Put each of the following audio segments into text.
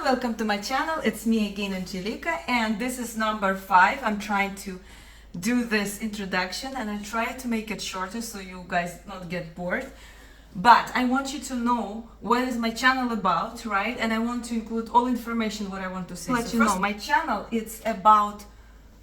welcome to my channel. It's me again, Angelica, and this is number 5. I'm trying to do this introduction and I try to make it shorter so you guys not get bored. But I want you to know what is my channel about, right? And I want to include all information what I want to say. Let you know, my channel, it's about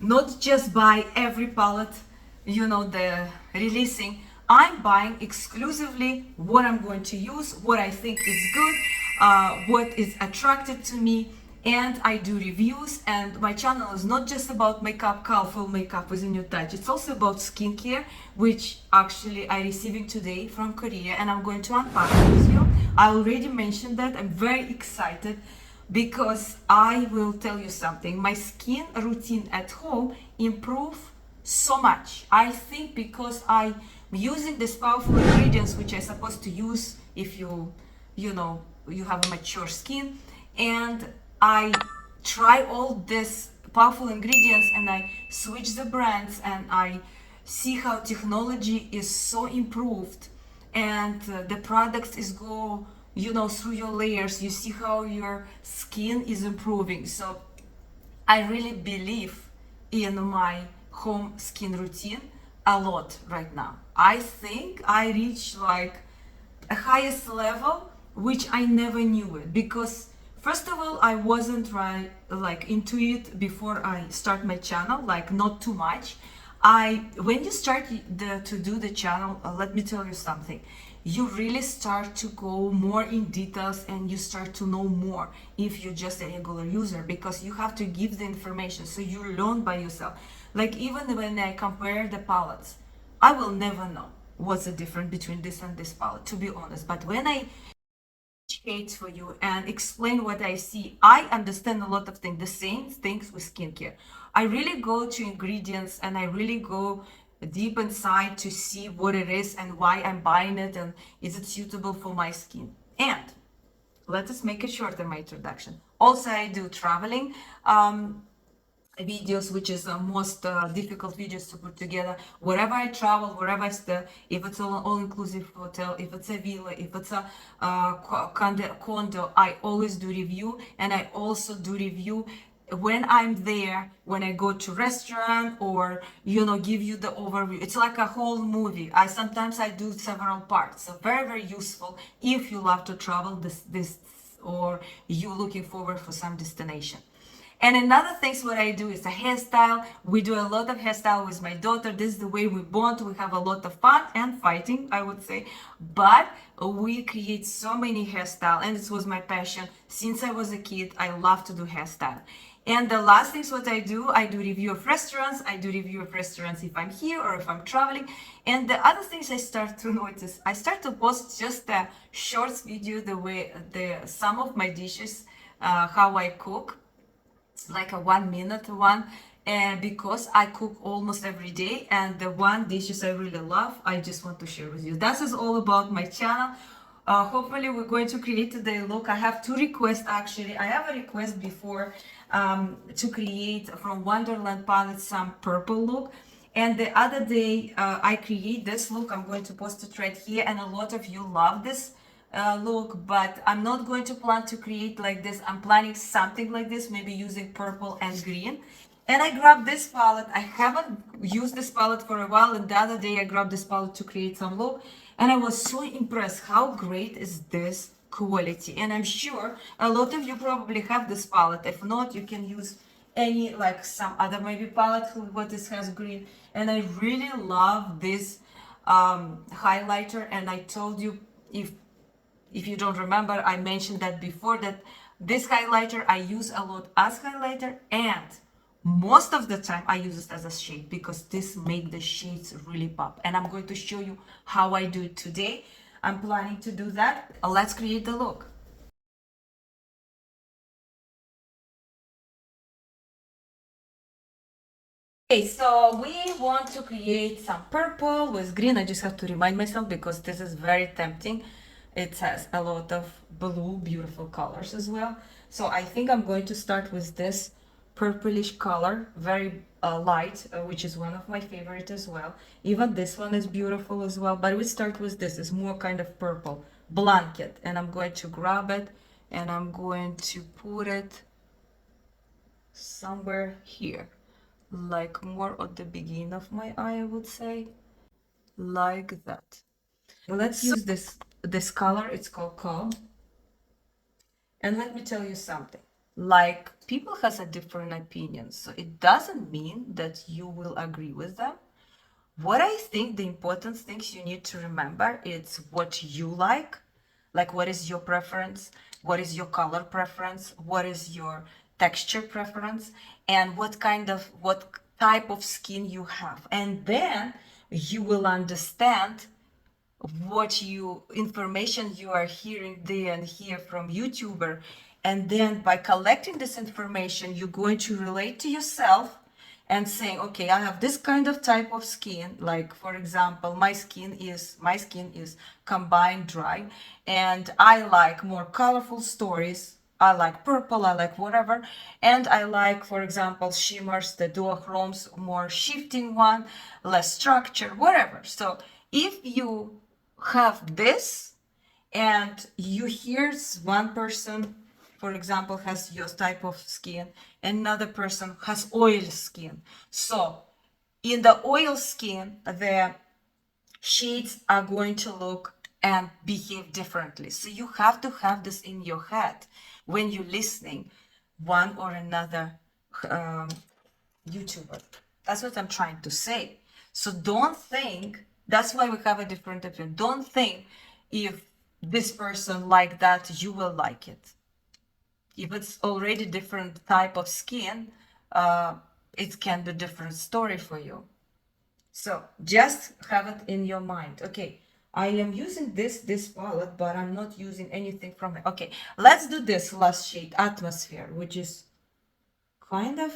not just buy every palette, the releasing. I'm buying exclusively what I'm going to use, what I think is good, what is attracted to me, and I do reviews. And my channel is not just about makeup, colorful makeup with a new touch. It's also about skincare, which actually I receiving today from Korea, and I'm going to unpack it with you. I already mentioned that. I'm very excited because I will tell you something. My skin routine at home improved so much. I think because I'm using these powerful ingredients which I'm supposed to use if you have a mature skin, and I try all these powerful ingredients and I switch the brands and I see how technology is so improved, and the products is go through your layers. You see how your skin is improving. So I really believe in my home skin routine a lot right now. I think I reached like a highest level which I never knew it, because first of all I wasn't into it before I start my channel, like not too much. When you start to do the channel, let me tell you something, you really start to go more in details and you start to know more if you're just a regular user, because you have to give the information, so you learn by yourself. Like even when I compare the palettes, I will never know what's the difference between this and this palette, to be honest. But when I educate for you and explain what I see, I understand a lot of things. The same things with skincare. I really go to ingredients and I really go deep inside to see what it is and why I'm buying it and is it suitable for my skin. And let us make it shorter, my introduction. Also, I do traveling videos, which is the most difficult videos to put together. Wherever I travel, wherever I stay, if it's an all-inclusive hotel, if it's a villa, if it's a condo, I always do review. And I also do review when I'm there, when I go to restaurant, or give you the overview. It's like a whole movie. Sometimes I do several parts, so very, very useful if you love to travel this or you looking forward for some destination. And another things what I do is a hairstyle. We do a lot of hairstyle with my daughter. This is the way we bond. We have a lot of fun and fighting, I would say. But we create so many hairstyle, and this was my passion. Since I was a kid, I love to do hairstyle. And the last things what I do review of restaurants. I do review of restaurants if I'm here or if I'm traveling. And the other things I start to notice, I start to post just a shorts video, some of my dishes, how I cook, like a 1 minute one, and because I cook almost every day, and the one dishes I really love, I just want to share with you. That is all about my channel. Hopefully we're going to create today a look. I have 2 requests actually. I have a request before to create from Wonderland palette some purple look, and the other day I create this look. I'm going to post it right here, and a lot of you love this look, but I'm not going to plan to create like this. I'm planning something like this, maybe using purple and green. And I grabbed this palette. I haven't used this palette for a while, and the other day I grabbed this palette to create some look, and I was so impressed how great is this quality. And I'm sure a lot of you probably have this palette. If not, you can use any, like some other maybe palette what this has green. And I really love this highlighter, and I told you, if you don't remember, I mentioned that before, that this highlighter I use a lot as highlighter, and most of the time I use it as a shade, because this makes the shades really pop. And I'm going to show you how I do it today. I'm planning to do that. Let's create the look. Okay, so we want to create some purple with green. I just have to remind myself because this is very tempting. It has a lot of blue, beautiful colors as well. So I think I'm going to start with this purplish color, very light, which is one of my favorite as well. Even this one is beautiful as well, but we start with this. It's more kind of purple blanket, and I'm going to grab it and I'm going to put it somewhere here, like more at the beginning of my eye, I would say, like that. Let's use this color. It's called Cob. And let me tell you something. Like, people has a different opinions, so it doesn't mean that you will agree with them. What I think the important things you need to remember is what you like what is your preference, what is your color preference, what is your texture preference, and what type of skin you have. And then you will understand what you information you are hearing there and here from YouTuber, and then by collecting this information you're going to relate to yourself and saying, okay, I have this kind of type of skin. Like, for example, my skin is combined dry, and I like more colorful stories. I like purple, I like whatever, and I like, for example, shimmers, the duochromes, more shifting one, less structure, whatever. So if you have this and you hear one person, for example, has your type of skin, another person has oil skin. So in the oil skin, the shades are going to look and behave differently. So you have to have this in your head when you're listening one or another um, YouTuber. That's what I'm trying to say. So don't think, that's why we have a different opinion. Don't think if this person like that, you will like it. If it's already different type of skin, it can be different story for you. So just have it in your mind. Okay, I am using this palette, but I'm not using anything from it. Okay, let's do this last shade, Atmosphere, which is kind of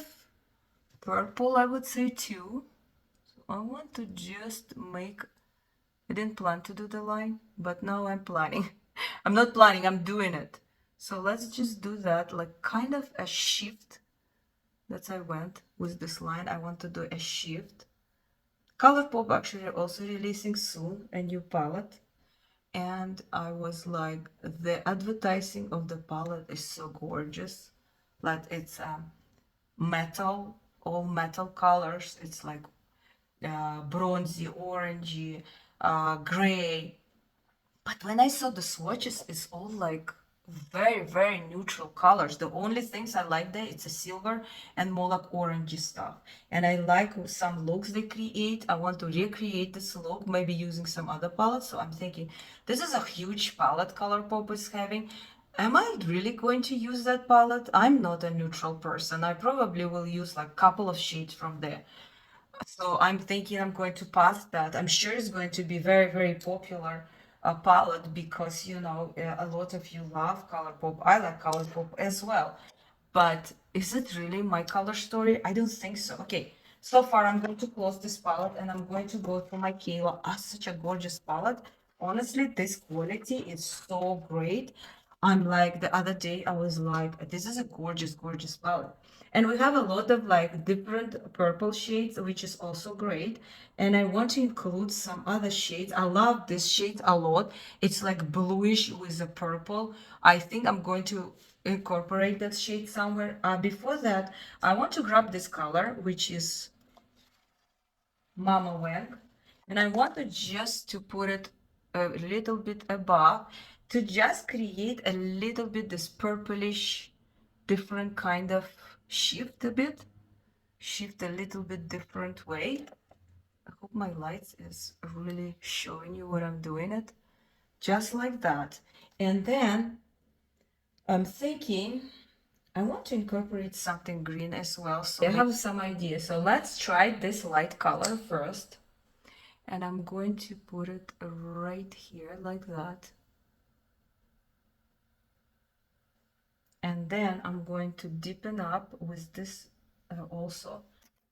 purple, I would say too. So I want to just make, I didn't plan to do the line, but now I'm planning. I'm not planning, I'm doing it. So let's just do that, like kind of a shift. That's I went with this line. I want to do a shift. Colourpop actually also releasing soon a new palette. And I was like, the advertising of the palette is so gorgeous. Like it's metal, all metal colors. It's like bronzy, orangey, gray. But when I saw the swatches, it's all like very, very neutral colors. The only things I like there, it's a silver and more like orangey stuff. And I like some looks they create. I want to recreate this look, maybe using some other palettes. So I'm thinking, this is a huge palette Colourpop is having. Am I really going to use that palette? I'm not a neutral person. I probably will use like a couple of shades from there. So I'm thinking I'm going to pass that. I'm sure it's going to be very, very popular palette because, you know, a lot of you love Colourpop. I like Colourpop as well. But is it really my color story? I don't think so. Okay, so far I'm going to close this palette and I'm going to go for my Kayla. Ah, such a gorgeous palette. Honestly, this quality is so great. I'm like, the other day I was like, this is a gorgeous, gorgeous palette. And we have a lot of like different purple shades, which is also great. And I want to include some other shades. I love this shade a lot. It's like bluish with a purple. I think I'm going to incorporate that shade somewhere. Before that, I want to grab this color, which is Mama Wang, and I want to just to put it a little bit above to just create a little bit this purplish different kind of shift a little bit different way. I hope my lights is really showing you what I'm doing it, just like that. And then I'm thinking I want to incorporate something green as well, so I have some ideas. So let's try this light color first. And I'm going to put it right here like that. And then I'm going to deepen up with this also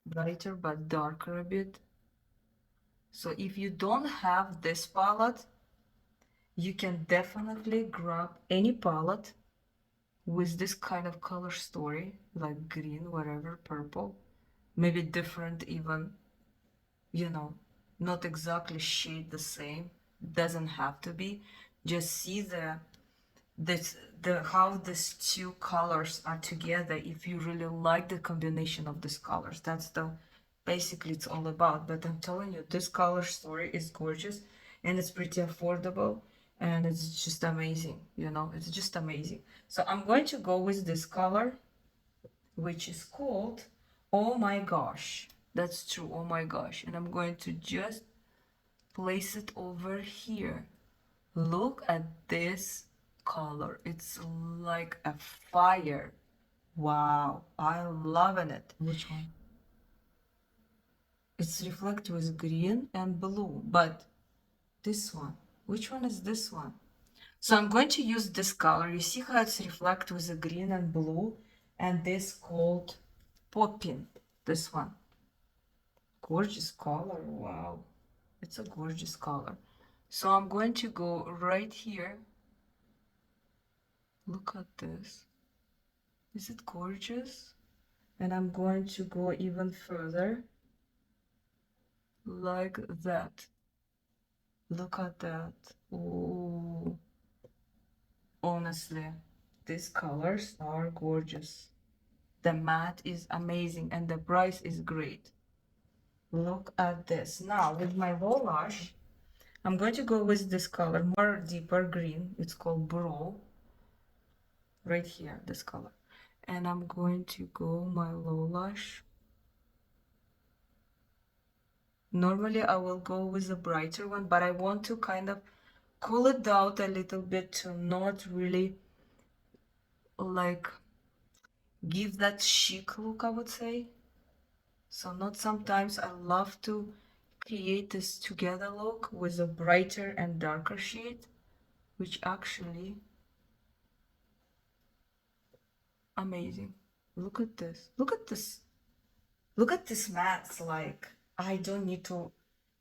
brighter but darker a bit. So if you don't have this palette, you can definitely grab any palette with this kind of color story, like green, whatever, purple, maybe different even, you know, not exactly shade the same, doesn't have to be. Just see the this the how these two colors are together. If you really like the combination of these colors, that's the basically it's all about. But I'm telling you, this color story is gorgeous, and it's pretty affordable, and it's just amazing, you know, it's just amazing. So I'm going to go with this color, which is called Oh My Gosh. That's true, Oh My Gosh. And I'm going to just place it over here. Look at this color. It's like a fire. Wow, I'm loving it. Which one? It's reflect with green and blue, but this one. Which one is this one? So I'm going to use this color. You see how it's reflect with the green and blue, and this called popping. This one. Gorgeous color. Wow. It's a gorgeous color. So I'm going to go right here. Look at this. Is it gorgeous? And I'm going to go even further, like that. Look at that. Oh, honestly, these colors are gorgeous. The matte is amazing and the price is great. Look at this. Now with my low lash, I'm going to go with this color, more deeper green. It's called Bro. Right here, this color. And I'm going to go my low lash. Normally I will go with a brighter one, but I want to kind of cool it down a little bit to not really like give that chic look, I would say. So not sometimes I love to create this together look with a brighter and darker shade, which actually amazing. Look at this. Look at this. Look at this mats. Like I don't need to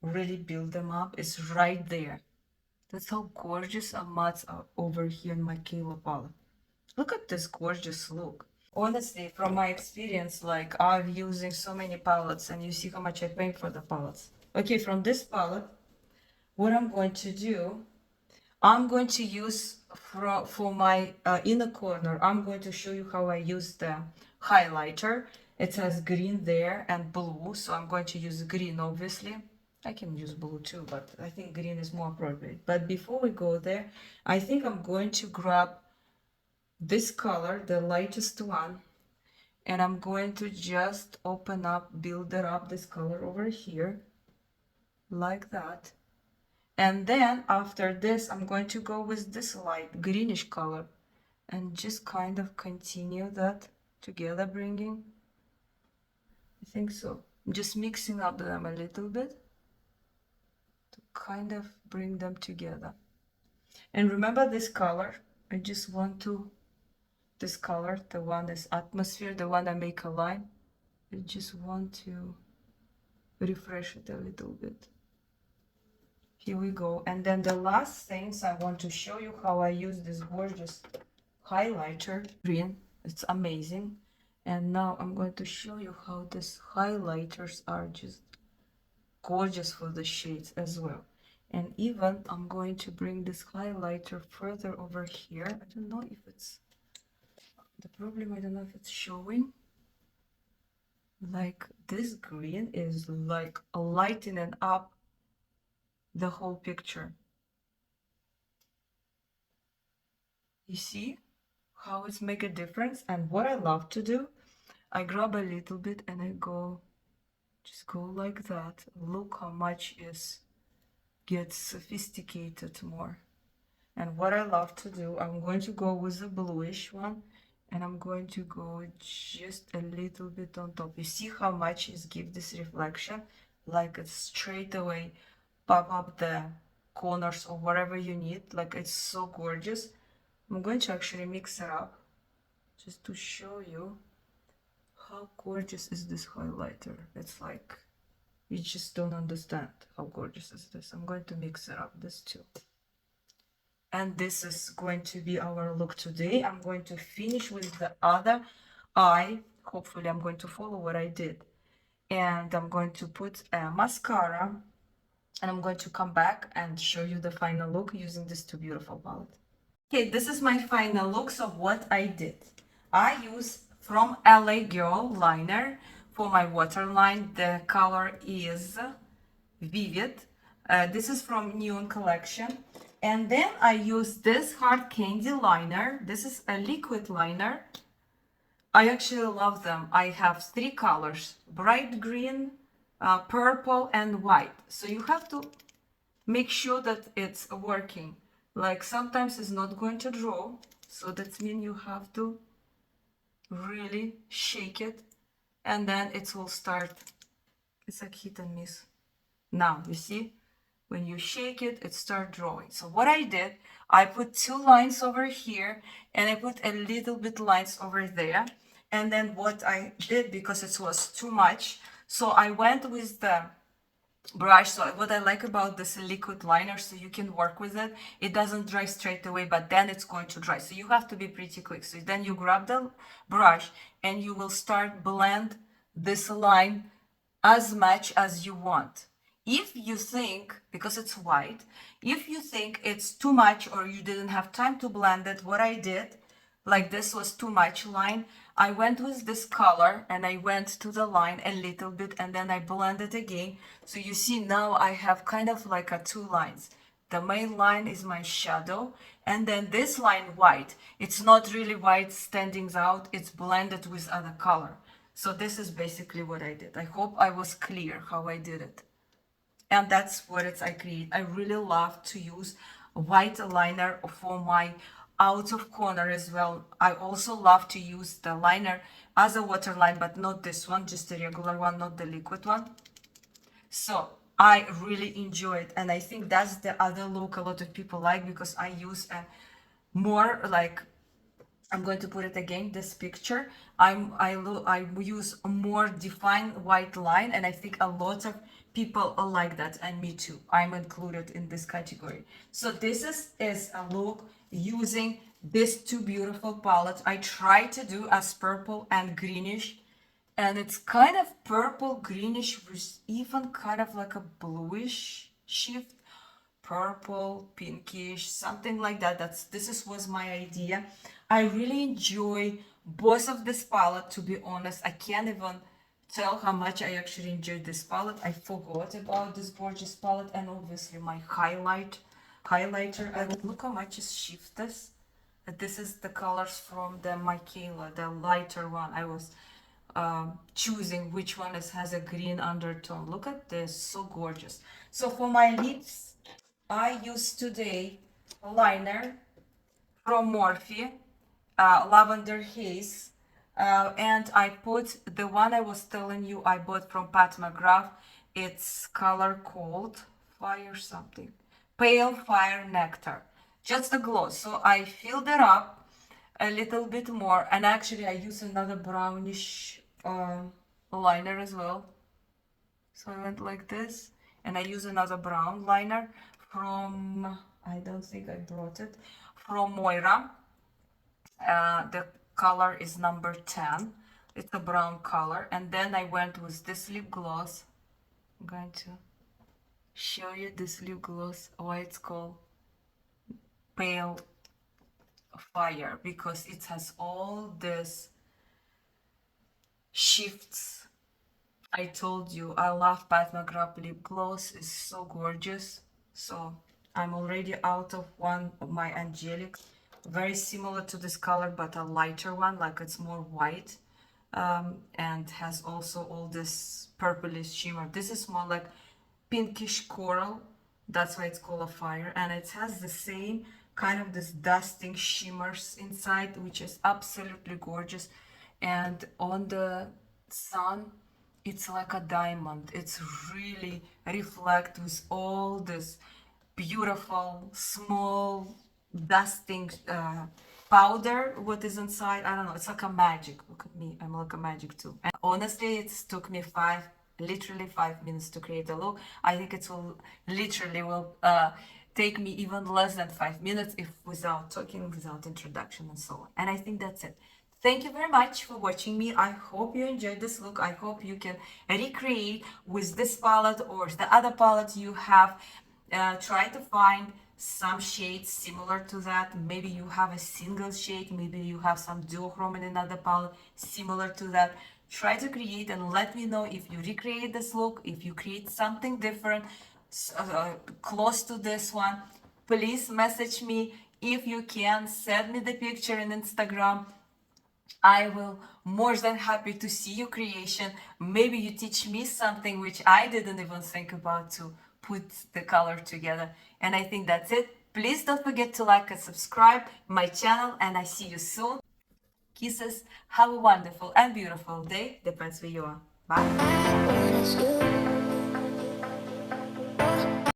really build them up. It's right there. That's how gorgeous our mats are over here in my Kayla palette. Look at this gorgeous look. Honestly, from my experience, like I'm using so many palettes and you see how much I pay for the palettes. Okay, from this palette, what I'm going to do, I'm going to use for my inner corner, I'm going to show you how I use the highlighter. It has green there and blue, so I'm going to use green, obviously. I can use blue too, but I think green is more appropriate. But before we go there, I think I'm going to grab this color, the lightest one, and I'm going to just open up, build it up, this color over here, like that. And then after this, I'm going to go with this light greenish color and just kind of continue that together, bringing, I think so. Just mixing up them a little bit to kind of bring them together. And remember this color, I just want to, this color, the one is atmosphere, the one I make a line, I just want to refresh it a little bit. Here we go. And then the last things I want to show you how I use this gorgeous highlighter green. It's amazing. And now I'm going to show you how these highlighters are just gorgeous for the shades as well. And even I'm going to bring this highlighter further over here. I don't know if it's the problem. I don't know if it's showing. Like this green is like lightening up the whole picture. You see how it's make a difference? And what I love to do, I grab a little bit and I go, just go like that. Look how much is gets sophisticated more. And what I love to do, I'm going to go with a bluish one and I'm going to go just a little bit on top. You see how much is give this reflection? Like it's straight away pop up the corners or whatever you need. Like it's so gorgeous. I'm going to actually mix it up just to show you how gorgeous is this highlighter. It's like you just don't understand how gorgeous is this. I'm going to mix it up, this too. And this is going to be our look today. I'm going to finish with the other eye. Hopefully I'm going to follow what I did. And I'm going to put a mascara and I'm going to come back and show you the final look using this two beautiful palette. Okay, this is my final looks of what I did. I use from LA Girl liner for my waterline. The color is Vivid. This is from Neon collection. And then I use this hard candy liner. This is a liquid liner. I actually love them. I have three colors: bright green, purple, and white. So you have to make sure that it's working. Like sometimes it's not going to draw, so that means you have to really shake it, and then it will start. It's like hit and miss. Now you see, when you shake it, it starts drawing. So what I did, I put two lines over here, and I put a little bit lines over there. And then what I did, because it was too much, so I went with the brush. So what I like about this liquid liner, so you can work with it, it doesn't dry straight away, but then it's going to dry, so you have to be pretty quick. So then you grab the brush and you will start blend this line as much as you want. If you think, because it's white, if you think it's too much or you didn't have time to blend it, what I did, like this was too much line, I went with this color and I went to the line a little bit and then I blended again. So you see now I have kind of like a two lines. The main line is my shadow, and then this line white, it's not really white standing out, it's blended with other color. So this is basically what I did. I hope I was clear how I did it. And that's what I create. I really love to use white liner for my out of corner as well. I also love to use the liner as a waterline, but not this one, just a regular one, not the liquid one. So I really enjoy it, and I think that's the other look a lot of people like, because I use a more like, I'm going to put it again, this picture. I use a more defined white line, and I think a lot of people are like that, and me too. I'm included in this category. So this is a look using these two beautiful palettes. I try to do as purple and greenish, and it's kind of purple greenish with even kind of like a bluish shift, purple pinkish, something like that. This was my idea. I really enjoy both of this palette, to be honest. I can't even tell how much I actually enjoyed this palette. I forgot about this gorgeous palette, and obviously my highlighter. I would look how much is shift this. This is the colors from the Michaela, the lighter one. I was choosing which one has a green undertone. Look at this, so gorgeous. So for my lips, I use today liner from Morphe, Lavender Haze, and I put the one I was telling you I bought from Pat McGrath. It's color called Fire something, Pale Fire Nectar, just the gloss. So I filled it up a little bit more, and actually I use another brownish liner as well. So I went like this, and I use another brown liner from, I don't think I brought it, from Moira. The color is number 10. It's a brown color. And then I went with this lip gloss. I'm going to show you this lip gloss, why it's called Pale Fire, because it has all these shifts. I told you I love Pat McGrath lip gloss. It's so gorgeous. So I'm already out of one of my angelic, very similar to this color, but a lighter one, like it's more white, and has also all this purplish shimmer. This is more like pinkish coral. That's why it's called a fire, and it has the same kind of this dusting shimmers inside, which is absolutely gorgeous. And on the sun, it's like a diamond. It's really reflect with all this beautiful small dusting powder what is inside. I don't know, it's like a magic. Look at me, I'm like a magic too. And honestly, it took me literally 5 minutes to create a look. I think it will literally take me even less than 5 minutes if without talking, without introduction and so on. And I think that's it. Thank you very much for watching me. I hope you enjoyed this look. I hope you can recreate with this palette or the other palette you have. Try to find some shades similar to that. Maybe you have a single shade, maybe you have some duochrome in another palette similar to that. Try to create and let me know if you recreate this look, if you create something different, close to this one. Please message me if you can. Send me the picture in Instagram. I will more than happy to see your creation. Maybe you teach me something which I didn't even think about to put the color together. And I think that's it. Please don't forget to like and subscribe my channel, and I see you soon. Kisses. Have a wonderful and beautiful day. Depends where you are. Bye.